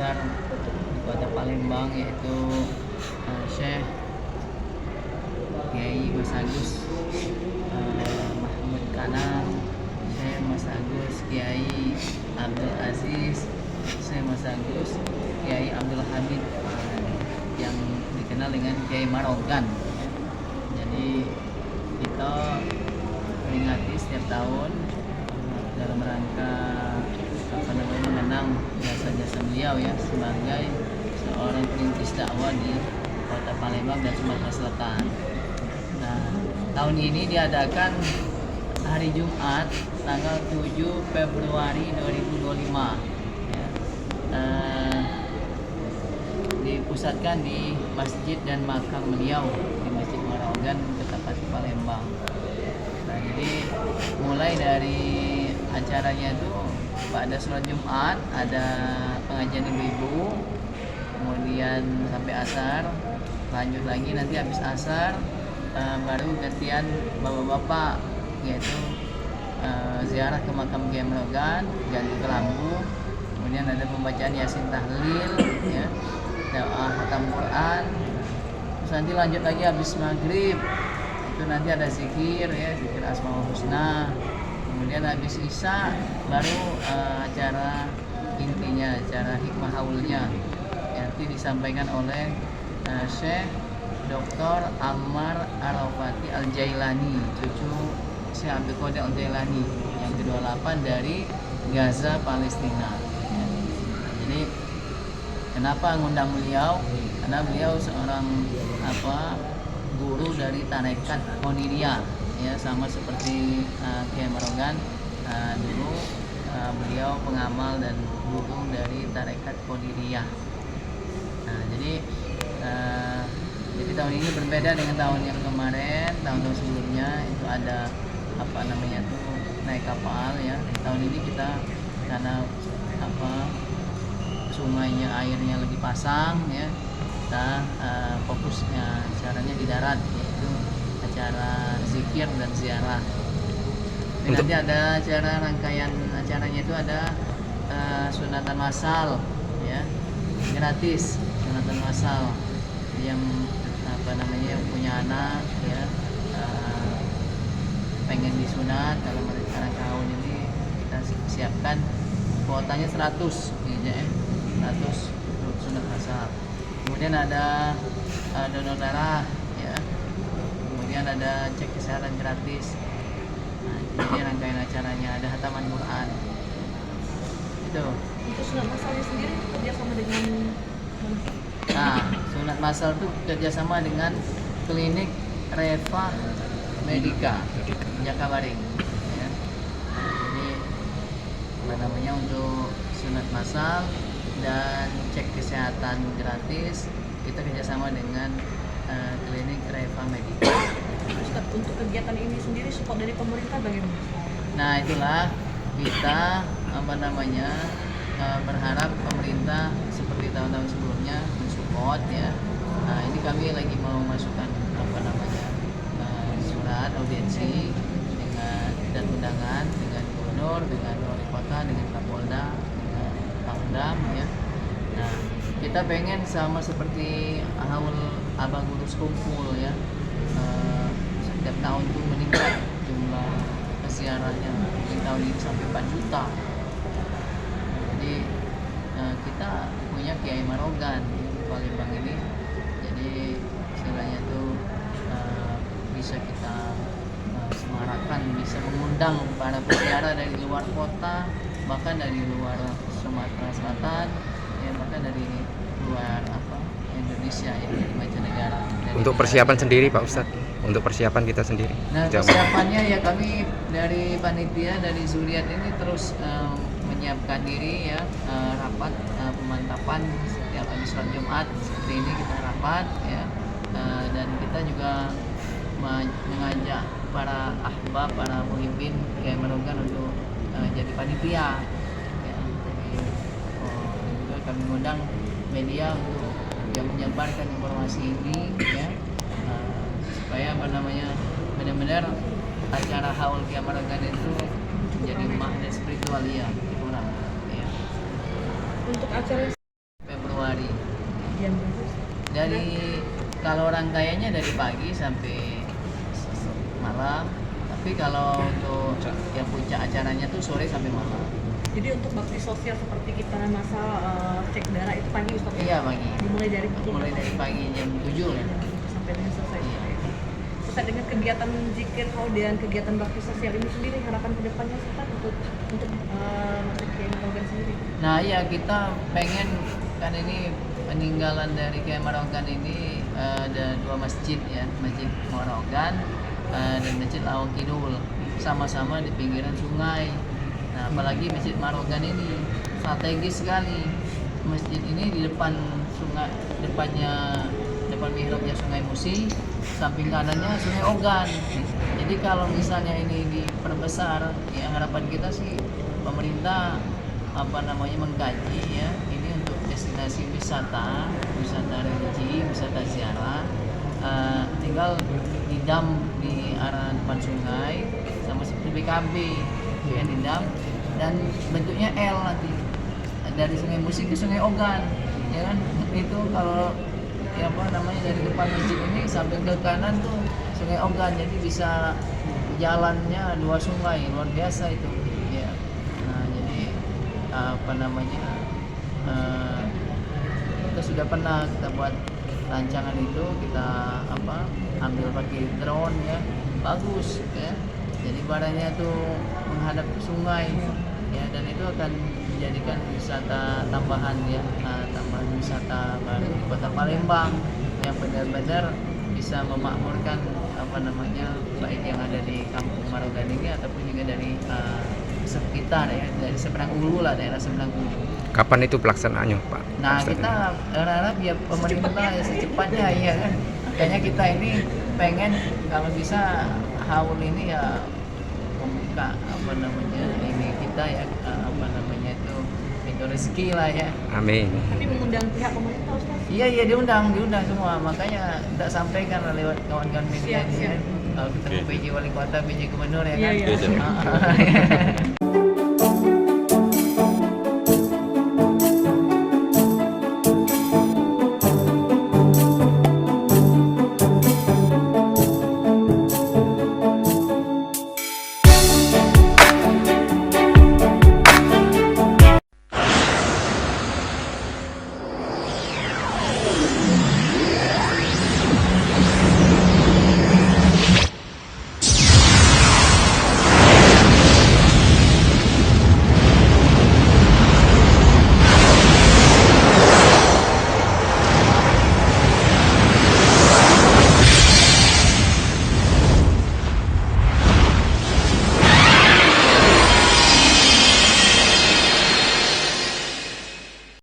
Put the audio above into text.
besar di Kota Palembang, yaitu Syekh Kiai Mas Agus Mahmud Kanang, Syekh Mas Agus Kiai Abdul Aziz, Syekh Mas Agus Kiai Abdul Hamid, yang dikenal dengan Kiai Marogan. Jadi kita peringati setiap tahun dalam rangka mengenang jasa-jasa beliau ya sebagai seorang perintis dakwah di Kota Palembang dan Sumatera Selatan. Nah, tahun ini diadakan hari Jumat tanggal 7 Februari 2025 ya. Dipusatkan di masjid dan makam beliau di Masjid Marogan, Ketapati Palembang. Nah, jadi mulai dari acaranya itu pada sholat Jumat ada pengajian ibu-ibu, kemudian sampai asar, lanjut lagi nanti habis asar baru gantian bapak-bapak, yaitu ziarah ke makam Kiai Marogan, ganti kelambu, kemudian ada pembacaan Yasin tahlil ya, doa khatam Quran, terus nanti lanjut lagi habis maghrib itu nanti ada zikir ya, zikir Asmaul Husna. Kemudian habis isya baru acara intinya, acara hikmah haulnya nanti disampaikan oleh Syekh Dr. Ammar Arafati Al-Jailani, cucu Syekh Abdul Qadir Al-Jailani yang ke-28 dari Gaza, Palestina. Jadi kenapa ngundang beliau? Karena beliau seorang guru dari tarekat Qadiriyah ya, sama seperti Kiai Marogan. Dulu beliau pengamal dan guru dari tarekat Qadiriyah. Nah, jadi tahun ini berbeda dengan tahun yang kemarin. Tahun-tahun sebelumnya itu ada naik kapal ya. Tahun ini kita karena sungainya airnya lagi pasang ya, kita fokusnya acaranya di darat, yaitu acara zikir dan ziarah. Nanti ada acara rangkaian acaranya itu ada sunatan massal ya, gratis sunatan massal yang yang punya anak ya, pengen disunat dalam rangka tahun ini kita siapkan kuotanya 100 ya, 100 sunat massal. Kemudian ada donor darah ya, kemudian ada cek kesehatan gratis. Nah, jadi rangkaian acaranya ada hataman Quran itu. Untuk sunat masalnya sendiri kerjasama dengan sunat masal itu kerjasama dengan klinik Reva Medika Jakabaring ya. Jadi untuk sunat masal dan cek kesehatan gratis kita kerjasama dengan klinik Reva Medika. Ustaz, untuk kegiatan ini sendiri support dari pemerintah bagaimana? Nah, itulah kita berharap pemerintah seperti tahun-tahun sebelumnya mensupport ya. Nah, ini kami lagi mau masukkan surat audiensi dan undangan dengan gubernur, dengan wali kota, dengan Kapolda, dengan Pangdam ya. Nah, kita pengen sama seperti haul Abang Gurus Kumpul ya, setiap tahun tuh meningkat jumlah peziarahnya. Tahun ini sampai 4 juta. Jadi kita punya Kiai Marogan di Palembang ini, jadi istilahnya itu bisa kita semarakan, bisa mengundang para peziarah dari luar kota, bahkan dari luar Sumatera Selatan ya, bahkan dari luar Indonesia ya, dari mancanegara. Untuk persiapan sendiri Pak Ustadz, untuk persiapan kita sendiri. Nah, persiapannya ya kami dari panitia dari Zuriat ini terus menyiapkan diri ya, rapat pemantapan setiap habis sholat Jumat seperti ini kita rapat ya, dan kita juga mengajak para ahbab, para muhibbin Kiai Marogan untuk jadi panitia ya. Jadi juga kami mengundang media untuk yang menyebarkan informasi ini ya, supaya benar-benar acara haul Kiai Marogan itu menjadi magnet spiritual ya, kurang ya. Untuk acara jam berapa? Dari kalau rangkaiannya dari pagi sampai malam, tapi kalau untuk yang puncak acaranya tuh sore sampai malam. Jadi untuk bakti sosial seperti kita masa cek darah itu pagi Ustaz? Iya pagi. Dimulai dari pukul Mulai berapa? dari pagi jam 7 ya. Sampai dengan selesai. Iya. Ustaz, dengan kegiatan zikir haul dan kegiatan bakti sosial ini sendiri harapan kedepannya Ustaz untuk Masjid Kiai Marogan sendiri? Nah ya kita pengen kan ini peninggalan dari Kiai Marogan ini ada dua masjid ya, Masjid Marogan dan Masjid Lawang Kidul, sama-sama di pinggiran sungai. Nah apalagi Masjid Marogan ini strategis sekali. Masjid ini di depan sungai, depan mihrabnya Sungai Musi, samping kanannya Sungai Ogan. Jadi kalau misalnya ini diperbesar, ya harapan kita sih pemerintah mengkaji ya ini untuk destinasi wisata religi, wisata ziarah, tinggal didam di arah depan sungai sama seperti BKB ya didam dan bentuknya L nanti dari Sungai Musi ke Sungai Ogan ya kan, itu kalau dari depan masjid ini sampai ke kanan tuh Sungai Ogan, jadi bisa jalannya dua sungai, luar biasa itu ya. Nah jadi kita sudah pernah kita buat rancangan itu, kita ambil pakai drone ya, bagus ya, jadi badannya tuh menghadap ke sungai ya, dan itu akan dijadikan wisata tambahan ya, tambahan wisata baru di kota Palembang yang benar-benar bisa memakmurkan baik yang ada di Kampung Marogan ini ataupun juga dari sekitar ya, dari seberang ulu lah, daerah seberang ulu. Kapan itu pelaksanaannya Pak? Nah Ustadz? kita berharap ya pemerintah ya secepatnya ya kan, kayaknya kita ini pengen kalau bisa haul ini ya membuka ini kita ya itu pintu rezeki lah ya. Amin. Tapi mengundang pihak pemerintah Ustaz? Iya diundang semua, makanya kita sampaikan lewat kawan-kawan media Siap. ini kan. Kalau ketemu PJ Wali Kota, PJ Gubernur ya Iya, kan. iya. Ah,